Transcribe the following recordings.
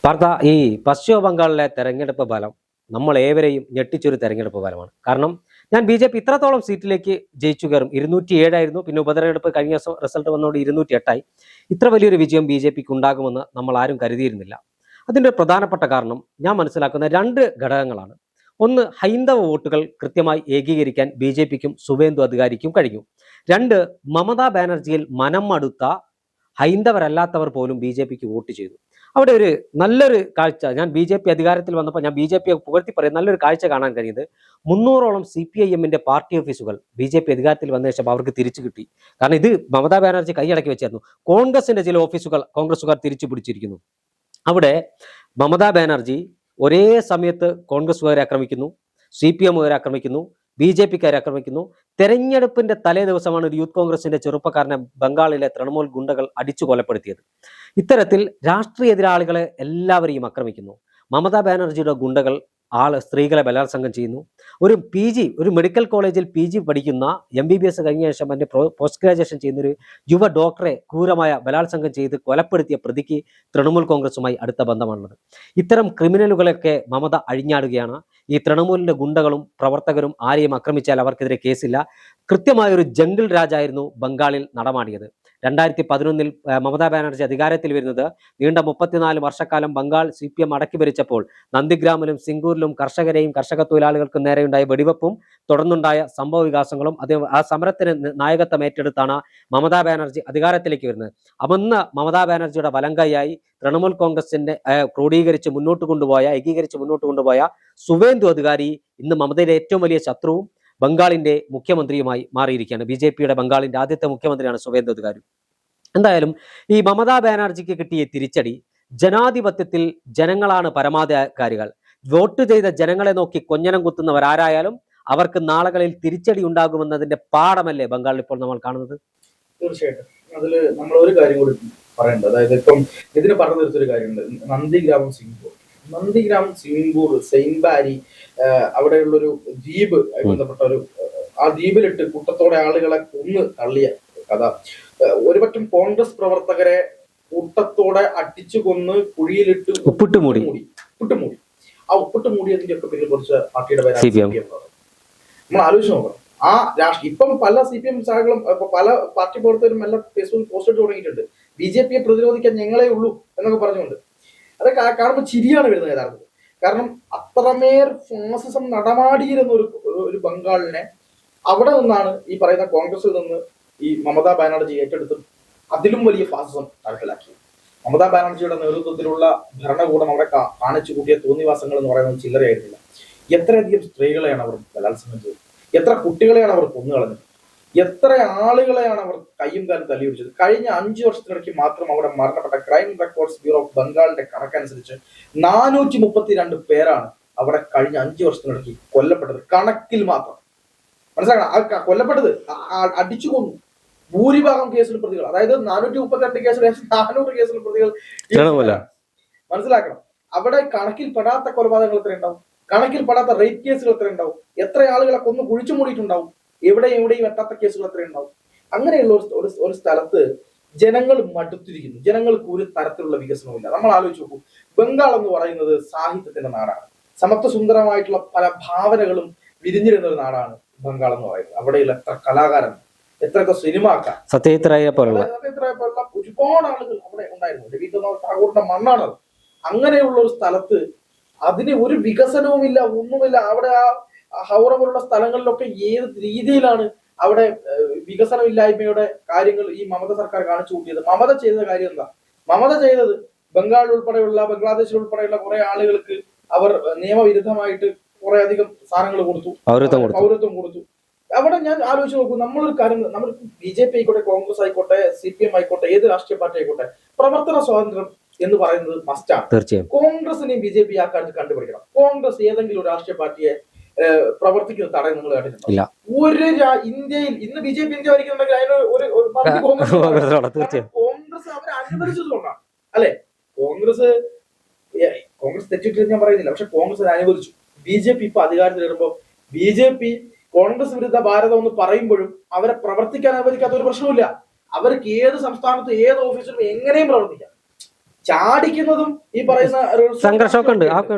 പാർത്ത ഈ പശ്ചിമ ബംഗാളിലെ തെരഞ്ഞെടുപ്പ് ഫലം നമ്മൾ ഏവരെയും ഞെട്ടിച്ചൊരു തെരഞ്ഞെടുപ്പ് ഫലമാണ്. കാരണം ഞാൻ BJP ഇത്രത്തോളം സീറ്റിലേക്ക് ജയിച്ചു കയറും, 207 പിന്നെ ഉപതെരഞ്ഞെടുപ്പ് കഴിഞ്ഞ റിസൾട്ട് വന്നുകൊണ്ട് 208 ഇത്ര വലിയൊരു വിജയം BJPക്ക് ഉണ്ടാകുമെന്ന് നമ്മൾ ആരും കരുതിയിരുന്നില്ല. അതിൻ്റെ പ്രധാനപ്പെട്ട കാരണം ഞാൻ മനസ്സിലാക്കുന്ന രണ്ട് ഘടകങ്ങളാണ്. ഒന്ന്, ഹൈന്ദവ വോട്ടുകൾ കൃത്യമായി ഏകീകരിക്കാൻ BJPക്കും സുവേന്ദു അധികാരിക്കും കഴിഞ്ഞു. രണ്ട്, മമതാ ബാനർജിയിൽ മനം മടുത്ത ഹൈന്ദവരല്ലാത്തവർ പോലും BJPക്ക് വോട്ട് ചെയ്തു. അവിടെ ഒരു നല്ലൊരു കാഴ്ച, ഞാൻ BJP അധികാരത്തിൽ വന്നപ്പോൾ ഞാൻ BJP പുകഴ്ത്തി പറയും, നല്ലൊരു കാഴ്ച കാണാൻ കഴിയുന്നത് 300ഓളം CPIMന്റെ പാർട്ടി ഓഫീസുകൾ BJP അധികാരത്തിൽ വന്ന ശേഷം അവർക്ക് തിരിച്ചു കിട്ടി. കാരണം ഇത് മമതാ ബാനർജി കൈയടക്കി വെച്ചായിരുന്നു. കോൺഗ്രസിന്റെ ചില ഓഫീസുകൾ കോൺഗ്രസുകാർ തിരിച്ചു പിടിച്ചിരിക്കുന്നു. അവിടെ മമതാ ബാനർജി ഒരേ സമയത്ത് കോൺഗ്രസുകാരെ ആക്രമിക്കുന്നു, CPMകാരെ ആക്രമിക്കുന്നു, BJPക്കാരെ ആക്രമിക്കുന്നു. തെരഞ്ഞെടുപ്പിന്റെ തലേ ദിവസമാണ് ഒരു യൂത്ത് കോൺഗ്രസിന്റെ ചെറുപ്പക്കാരനെ ബംഗാളിലെ തൃണമൂൽ ഗുണ്ടകൾ അടിച്ചു കൊലപ്പെടുത്തിയത്. ഇത്തരത്തിൽ രാഷ്ട്രീയ എതിരാളികളെ എല്ലാവരെയും ആക്രമിക്കുന്നു. മമതാ ബാനർജിയുടെ ഗുണ്ടകൾ സ്ത്രീകളെ ബലാത്സംഗം ചെയ്യുന്നു. ഒരു മെഡിക്കൽ കോളേജിൽ PG പഠിക്കുന്ന MBBS കഴിഞ്ഞ ശേഷം അതിന്റെ പോസ്റ്റ് ഗ്രാജുവേഷൻ ചെയ്യുന്ന ഒരു യുവ ഡോക്ടറെ ക്രൂരമായ ബലാത്സംഗം ചെയ്ത് കൊലപ്പെടുത്തിയ പ്രതിക്ക് തൃണമൂൽ കോൺഗ്രസുമായി അടുത്ത ബന്ധമാണുള്ളത്. ഇത്തരം ക്രിമിനലുകളൊക്കെ മമത അഴിഞ്ഞാടുകയാണ്. ഈ തൃണമൂലിന്റെ ഗുണ്ടകളും പ്രവർത്തകരും ആരെയും ആക്രമിച്ചാൽ അവർക്കെതിരെ കേസില്ല. കൃത്യമായൊരു ജംഗിൾ രാജായിരുന്നു ബംഗാളിൽ നടമാടിയത്. 2011 മമതാ ബാനർജി അധികാരത്തിൽ വരുന്നത് നീണ്ട 34 വർഷക്കാലം ബംഗാൾ CPM അടക്കി ഭരിച്ചപ്പോൾ നന്ദിഗ്രാമിലും സിംഗൂരിലും കർഷകരെയും കർഷക തൊഴിലാളികൾക്കും നേരെയുണ്ടായ വെടിവെപ്പും തുടർന്നുണ്ടായ സംഭവ വികാസങ്ങളും ആ സമരത്തിന് നായകത്വം ഏറ്റെടുത്താണ് മമതാ ബാനർജി അധികാരത്തിലേക്ക് വരുന്നത്. അന്ന് മമതാ ബാനർജിയുടെ വലങ്കയായി തൃണമൂൽ കോൺഗ്രസിന്റെ ഏകീകരിച്ച് മുന്നോട്ട് കൊണ്ടുപോയ സുവേന്ദു അധികാരി ഇന്ന് മമതയുടെ ഏറ്റവും വലിയ ശത്രുവും ബംഗാളിന്റെ മുഖ്യമന്ത്രിയുമായി മാറിയിരിക്കുകയാണ്. BJPയുടെ ബംഗാളിന്റെ ആദ്യത്തെ മുഖ്യമന്ത്രിയാണ് സുവേന്ദു അധികാരി. എന്തായാലും ഈ മമതാ ബാനർജിക്ക് കിട്ടിയ തിരിച്ചടി, ജനാധിപത്യത്തിൽ ജനങ്ങളാണ് പരമാധികാരികൾ. വോട്ട് ചെയ്ത ജനങ്ങളെ നോക്കി കൊഞ്ഞനം കുത്തുന്നവരാരായാലും അവർക്ക് നാളുകളിൽ തിരിച്ചടി ഉണ്ടാകുമെന്നതിന്റെ പാഠമല്ലേ ബംഗാളിൽ ഇപ്പോൾ നമ്മൾ കാണുന്നത്? തീർച്ചയായിട്ടും അതില് നമ്മൾ ഒരു കാര്യം കൂടി പറയേണ്ടത്, അതായത് ഇപ്പം ഇതിന് പറഞ്ഞു തീർച്ചൊരു കാര്യമുണ്ട്. നന്ദിഗ്രാമം സിംഗൂർ സെയിൻബാരി അവിടെയുള്ളൊരു ദ്വീപ് ബന്ധപ്പെട്ട ആ ദ്വീപിലിട്ട് കൂട്ടത്തോടെ ആളുകളെ കൊന്ന് തള്ളിയ കഥ, ഒരുപറ്റം കോൺഗ്രസ് പ്രവർത്തകരെ കൂട്ടത്തോടെ അടിച്ചു കൊന്ന് കുഴിയിലിട്ട് ഉപ്പിട്ട് മൂടി. ആ ഉപ്പിട്ട് മൂടിയതിന്റെ ഒക്കെ പേരിൽ കുറച്ച് പാർട്ടിയുടെ പേരാണ് നമ്മൾ ആലോചിച്ച് നോക്കണം. ആ ഇപ്പം പല CPM ശാഖകളും പല പാർട്ടി പ്രവർത്തകരും എല്ലാം ഫേസ്ബുക്കിൽ പോസ്റ്റ് ഇട്ട് തുടങ്ങിയിട്ടുണ്ട്. BJPയെ പ്രതിരോധിക്കാൻ ഞങ്ങളെ ഉള്ളൂ എന്നൊക്കെ പറഞ്ഞുകൊണ്ട്. അതൊക്കെ കാണുമ്പോൾ ചിരിയാണ് വരുന്നത് യഥാർത്ഥത്തിൽ. കാരണം അത്രമേർ ഫാസിസം നടമാടിയിരുന്ന ഒരു ബംഗാളിനെ അവിടെ നിന്നാണ് ഈ പറയുന്ന കോൺഗ്രസിൽ നിന്ന് ഈ മമതാ ബാനർജി ഏറ്റെടുത്ത് അതിലും വലിയ ഫാസിസം നടപ്പിലാക്കിയത്. മമതാ ബാനർജിയുടെ നേതൃത്വത്തിലുള്ള ഭരണകൂടം അവിടെ കാണിച്ചു കൂട്ടിയ തോന്നിവാസങ്ങൾ എന്ന് പറയുന്നത് ചില്ലറയായിരുന്നില്ല. എത്രയധികം സ്ത്രീകളെയാണ് അവർ ബലാത്സംഗം ചെയ്തത്, എത്ര കുട്ടികളെയാണ് അവർ കൊന്നുകളഞ്ഞത്, എത്ര ആളുകളെയാണ് അവർ കയ്യും കാലം തല്ലിയൊടിച്ചത്. കഴിഞ്ഞ 5 വർഷത്തിനിടയ്ക്ക് മാത്രം അവിടെ മരണപ്പെട്ട ക്രൈം റെക്കോർഡ്സ് ബ്യൂറോ ഓഫ് ബംഗാളിന്റെ കണക്കനുസരിച്ച് 432 പേരാണ് അവിടെ കഴിഞ്ഞ 5 വർഷത്തിനിടയ്ക്ക് കൊല്ലപ്പെട്ടത്. കണക്കിൽ മാത്രം മനസ്സിലാക്കണം. കൊല്ലപ്പെട്ടത് അടിച്ചു കൊന്നു. ഭൂരിഭാഗം കേസിൽ പ്രതികൾ, അതായത് 432 കേസിൽ 400 കേസിൽ പ്രതികൾ മനസ്സിലാക്കണം. അവിടെ കണക്കിൽ പെടാത്ത കൊലപാതകങ്ങൾ എത്ര ഉണ്ടാവും, കണക്കിൽ പെടാത്ത റേപ്പ് കേസുകൾ എത്ര ഉണ്ടാവും, എത്ര ആളുകളെ കൊന്നു കുഴിച്ചു മൂടിയിട്ടുണ്ടാവും, എവിടെയും എത്താത്ത കേസുകൾ എത്ര ഉണ്ടാവും. അങ്ങനെയുള്ള ഒരു സ്ഥലത്ത് ജനങ്ങൾ മടുത്തിരിക്കുന്നു. ജനങ്ങൾക്ക് ഒരു തരത്തിലുള്ള വികസനവുമില്ല. നമ്മൾ ആലോചിച്ച് നോക്കൂ, ബംഗാൾ എന്ന് പറയുന്നത് സാഹിത്യത്തിന്റെ നാടാണ്. സമത്വ സുന്ദരമായിട്ടുള്ള പല ഭാവനകളും വിരിഞ്ഞിരുന്ന ഒരു നാടാണ് ബംഗാൾ എന്ന് പറയുന്നത്. അവിടെയുള്ള എത്ര കലാകാരൻ, എത്രയൊക്കെ സിനിമാക്കാർ, സത്യജിത് പോലുള്ള ഒരുപാട് ആളുകൾ അവിടെ ഉണ്ടായിരുന്നു. രവീന്ദ്രനാഥ് ടാഗോറിന്റെ മണ്ണാണത്. അങ്ങനെയുള്ള ഒരു സ്ഥലത്ത് അതിന് ഒരു വികസനവുമില്ല, ഒന്നുമില്ല. അവിടെ ആ ഹൗറ പോലുള്ള സ്ഥലങ്ങളിലൊക്കെ ഏത് രീതിയിലാണ് അവിടെ വികസനമില്ലായ്മയുടെ കാര്യങ്ങൾ ഈ മമത സർക്കാർ കാണിച്ചു കൂട്ടിയത്. മമത ചെയ്ത കാര്യം എന്താ? മമത ചെയ്തത് ബംഗാൾ ഉൾപ്പെടെയുള്ള ബംഗ്ലാദേശിൽ ഉൾപ്പെടെയുള്ള കുറെ ആളുകൾക്ക് അവർ നിയമവിരുദ്ധമായിട്ട് കുറെ അധികം സാധനങ്ങൾ കൊടുത്തു, പൗരത്വം കൊടുത്തു. അവിടെ ഞാൻ ആലോചിച്ച് നോക്കൂ, നമ്മളൊരു കാര്യം, നമ്മൾ BJP ആയിക്കോട്ടെ, കോൺഗ്രസ് ആയിക്കോട്ടെ, CPM ആയിക്കോട്ടെ, ഏത് രാഷ്ട്രീയ പാർട്ടി ആയിക്കോട്ടെ, പ്രവർത്തന സ്വാതന്ത്ര്യം എന്ന് പറയുന്നത് മസ്റ്റാണ്. തീർച്ചയായും കോൺഗ്രസിനെയും BJP ആ കാര്യത്തിൽ കണ്ടുപിടിക്കണം. കോൺഗ്രസ് ഏതെങ്കിലും ഒരു രാഷ്ട്രീയ പാർട്ടിയെ പ്രവർത്തിക്കുന്ന തടയാൻ നിങ്ങൾ കണ്ടിട്ടുണ്ടോ? ഒരു ഇന്ത്യയിൽ ഇന്ന് BJP ഇന്ത്യ ഭരിക്കുന്നുണ്ടെങ്കിൽ അതിന് കോൺഗ്രസ് അവരെ അനുവദിച്ചതുകൊണ്ടാണ് അല്ലെ? കോൺഗ്രസ് തെറ്റിട്ട് ഞാൻ പറയുന്നില്ല, പക്ഷെ കോൺഗ്രസ് അനുവദിച്ചു. BJP ഇപ്പൊ അധികാരത്തിൽ വരുമ്പോ BJP കോൺഗ്രസ് വിരുദ്ധ ഭാരതം എന്ന് പറയുമ്പോഴും അവരെ പ്രവർത്തിക്കാൻ അനുവദിക്കാത്ത ഒരു പ്രശ്നമില്ല. അവർക്ക് ഏത് സംസ്ഥാനത്ത് ഏത് ഓഫീസിലും എങ്ങനെയും പ്രവർത്തിക്കാം. ചാടിക്കുന്നതും ഈ പറയുന്ന സംഘർഷമൊക്കെ ഉണ്ട്, അതൊക്കെ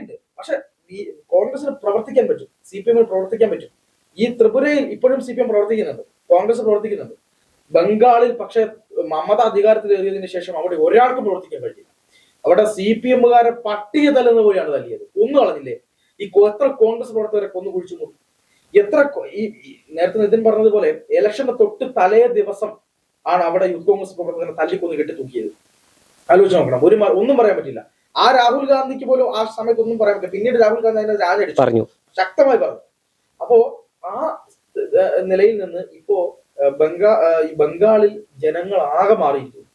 ഉണ്ട്. പക്ഷെ ഈ കോൺഗ്രസിന് പ്രവർത്തിക്കാൻ പറ്റും, CPM പ്രവർത്തിക്കാൻ പറ്റും. ഈ ത്രിപുരയിൽ ഇപ്പോഴും CPM പ്രവർത്തിക്കുന്നുണ്ട്, കോൺഗ്രസ് പ്രവർത്തിക്കുന്നുണ്ട്. ബംഗാളിൽ പക്ഷെ മമത അധികാരത്തിലേറിയതിനു ശേഷം അവിടെ ഒരാൾക്കും പ്രവർത്തിക്കാൻ കഴിയില്ല. അവിടെ CPM-കാരെ പട്ടിക തല്ലുന്ന പോലെയാണ് തല്ലിയത്, കൊന്നു കളഞ്ഞില്ലേ. എത്ര കോൺഗ്രസ് പ്രവർത്തകരെ കൊന്നു കുഴിച്ചു നോക്കി. എത്ര ഈ നേരത്തെ നിതിൻ പറഞ്ഞതുപോലെ ഇലക്ഷന്റെ തൊട്ട് തലേ ദിവസം ആണ് അവിടെ യൂത്ത് കോൺഗ്രസ് പ്രവർത്തകരെ തല്ലിക്കൊന്ന് കെട്ടി തൂക്കിയത്. ആലോചിച്ച് നോക്കണം. ഒന്നും പറയാൻ പറ്റില്ല. ആ രാഹുൽ ഗാന്ധിക്ക് പോലും ആ സമയത്ത് ഒന്നും പറയാൻ പറ്റില്ല. പിന്നീട് രാഹുൽ ഗാന്ധി അതിനെ രാജടിച്ചു പറഞ്ഞു, ശക്തമായി പറഞ്ഞു. അപ്പോ ആ നിലയിൽ നിന്ന് ഇപ്പോ ബംഗാളിൽ ജനങ്ങൾ ആകെ മാറിയിരിക്കുന്നു.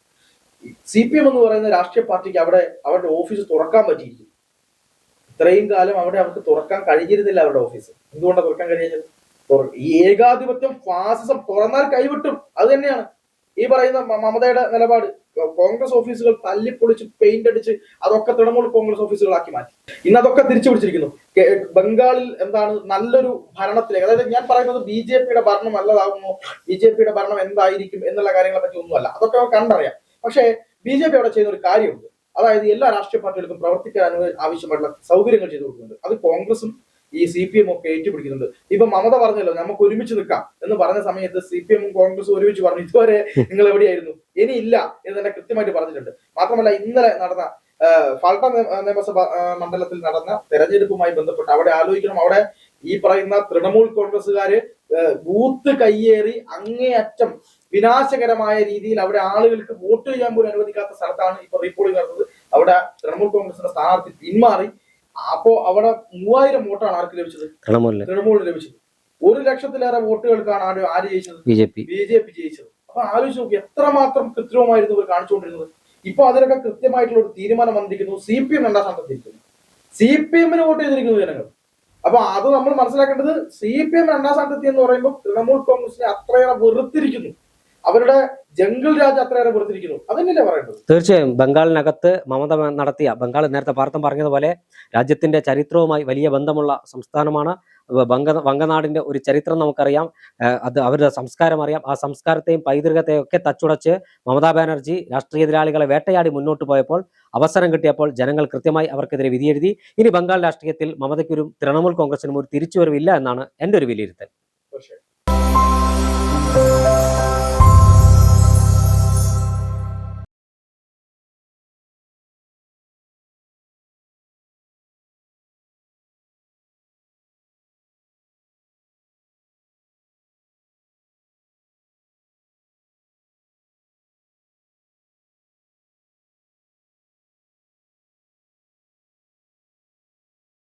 CPM എന്ന് പറയുന്ന രാഷ്ട്രീയ പാർട്ടിക്ക് അവിടെ അവരുടെ ഓഫീസ് തുറക്കാൻ പറ്റിയിരിക്കും. ഇത്രയും കാലം അവിടെ അവർക്ക് തുറക്കാൻ കഴിഞ്ഞിരുന്നില്ല അവരുടെ ഓഫീസ്. എന്തുകൊണ്ടാണ് തുറക്കാൻ കഴിഞ്ഞത്? ഈ ഏകാധിപത്യം, ഫാസിസം തുറന്നാൽ കൈവിട്ടും. അത് തന്നെയാണ് ഈ പറയുന്ന മമതയുടെ നിലപാട്. കോൺഗ്രസ് ഓഫീസുകൾ തല്ലിപ്പൊളിച്ച് പെയിന്റ് അടിച്ച് അതൊക്കെ തൃണമൂൽ കോൺഗ്രസ് ഓഫീസുകളാക്കി മാറ്റി. ഇന്ന് അതൊക്കെ തിരിച്ചു പിടിച്ചിരിക്കുന്നു. ബംഗാളിൽ എന്താണ് നല്ലൊരു ഭരണത്തിലേക്ക്, അതായത് ഞാൻ പറയുന്നത് BJP-യുടെ ഭരണം നല്ലതാകുമോ, BJP-യുടെ ഭരണം എന്തായിരിക്കും എന്നുള്ള കാര്യങ്ങളെ പറ്റി ഒന്നുമല്ല, അതൊക്കെ കണ്ടറിയാം. പക്ഷേ BJP അവിടെ ചെയ്യുന്ന ഒരു കാര്യമുണ്ട്. അതായത് എല്ലാ രാഷ്ട്രീയ പാർട്ടികൾക്കും പ്രവർത്തിക്കാൻ ആവശ്യമായിട്ടുള്ള സൗകര്യങ്ങൾ ചെയ്തു കൊടുക്കുന്നുണ്ട്. അത് കോൺഗ്രസും ഈ CPM ഒക്കെ ഏറ്റുപിടിക്കുന്നുണ്ട്. ഇപ്പൊ മമത പറഞ്ഞല്ലോ നമുക്ക് ഒരുമിച്ച് നിൽക്കാം എന്ന് പറഞ്ഞ സമയത്ത് CPM-ഉം കോൺഗ്രസും ഒരുമിച്ച് പറഞ്ഞു ഇതുവരെ നിങ്ങൾ എവിടെയായിരുന്നു, ഇനി ഇല്ല എന്ന് തന്നെ കൃത്യമായിട്ട് പറഞ്ഞിട്ടുണ്ട്. മാത്രമല്ല ഇന്നലെ നടന്ന ഫാൽട്ട നിയമസഭാ മണ്ഡലത്തിൽ നടന്ന തെരഞ്ഞെടുപ്പുമായി ബന്ധപ്പെട്ട് അവിടെ ആലോചിക്കണം, അവിടെ ഈ പറയുന്ന തൃണമൂൽ കോൺഗ്രസുകാര് ബൂത്ത് കയ്യേറി അങ്ങേയറ്റം വിനാശകരമായ രീതിയിൽ അവിടെ ആളുകൾക്ക് വോട്ട് ചെയ്യാൻ പോലും അനുവദിക്കാത്ത സ്ഥലത്താണ് ഇപ്പൊ റീപോളിംഗ് നടന്നത്. അവിടെ തൃണമൂൽ കോൺഗ്രസിന്റെ സ്ഥാനാർത്ഥി പിന്മാറി. അപ്പോ അവിടെ 3000 വോട്ടാണ് ആർക്ക് ലഭിച്ചത്? തൃണമൂലിന് ലഭിച്ചത്. 1,00,000-ലേറെ വോട്ടുകൾക്കാണ് ആര് ജയിച്ചത്? BJP ജയിച്ചത്. അപ്പൊ ആലോചിച്ച് നോക്കി എത്രമാത്രം കൃത്രിമമായിരുന്നു ഇവർ കാണിച്ചുകൊണ്ടിരുന്നത്. ഇപ്പൊ അതിനൊക്കെ കൃത്യമായിട്ടുള്ള ഒരു തീരുമാനം വന്നിരിക്കുന്നു. CPM 2ാം സ്ഥാനത്തിരിക്കുന്നു. CPM-ന് വോട്ട് ചെയ്തിരിക്കുന്നു ജനങ്ങൾ. അപ്പൊ അത് നമ്മൾ മനസ്സിലാക്കേണ്ടത് CPM 2ാം സ്ഥാനത്തെത്തി എന്ന് പറയുമ്പോൾ തൃണമൂൽ കോൺഗ്രസിനെ അത്രയേറെ വെറുത്തിരിക്കുന്നു, അവരുടെ ജംഗിൾ രാജ് അത്രയേറെ വെറുത്തിരിക്കുന്നു. അതന്നെയല്ലേ പറയേണ്ടത്? തീർച്ചയായും ബംഗാളിനകത്ത് മമത നടത്തിയ, ബംഗാൾ നേരത്തെ പാർത്ഥം പറഞ്ഞതുപോലെ രാജ്യത്തിന്റെ ചരിത്രവുമായി വലിയ ബന്ധമുള്ള സംസ്ഥാനമാണ്. വങ്കനാടിന്റെ ഒരു ചരിത്രം നമുക്കറിയാം, അത് അവരുടെ സംസ്കാരം അറിയാം. ആ സംസ്കാരത്തെയും പൈതൃകത്തെയും ഒക്കെ തച്ചുടച്ച് മമതാ ബാനർജി രാഷ്ട്രീയ എതിരാളികളെ വേട്ടയാടി മുന്നോട്ട് പോയപ്പോൾ, അവസരം കിട്ടിയപ്പോൾ ജനങ്ങൾ കൃത്യമായി അവർക്കെതിരെ വിധിയെഴുതി. ഇനി ബംഗാൾ രാഷ്ട്രീയത്തിൽ മമതയ്ക്കൊരു തൃണമൂൽ കോൺഗ്രസിനും ഒരു തിരിച്ചുവരവില്ല എന്നാണ് എൻ്റെ ഒരു വിലയിരുത്തൽ.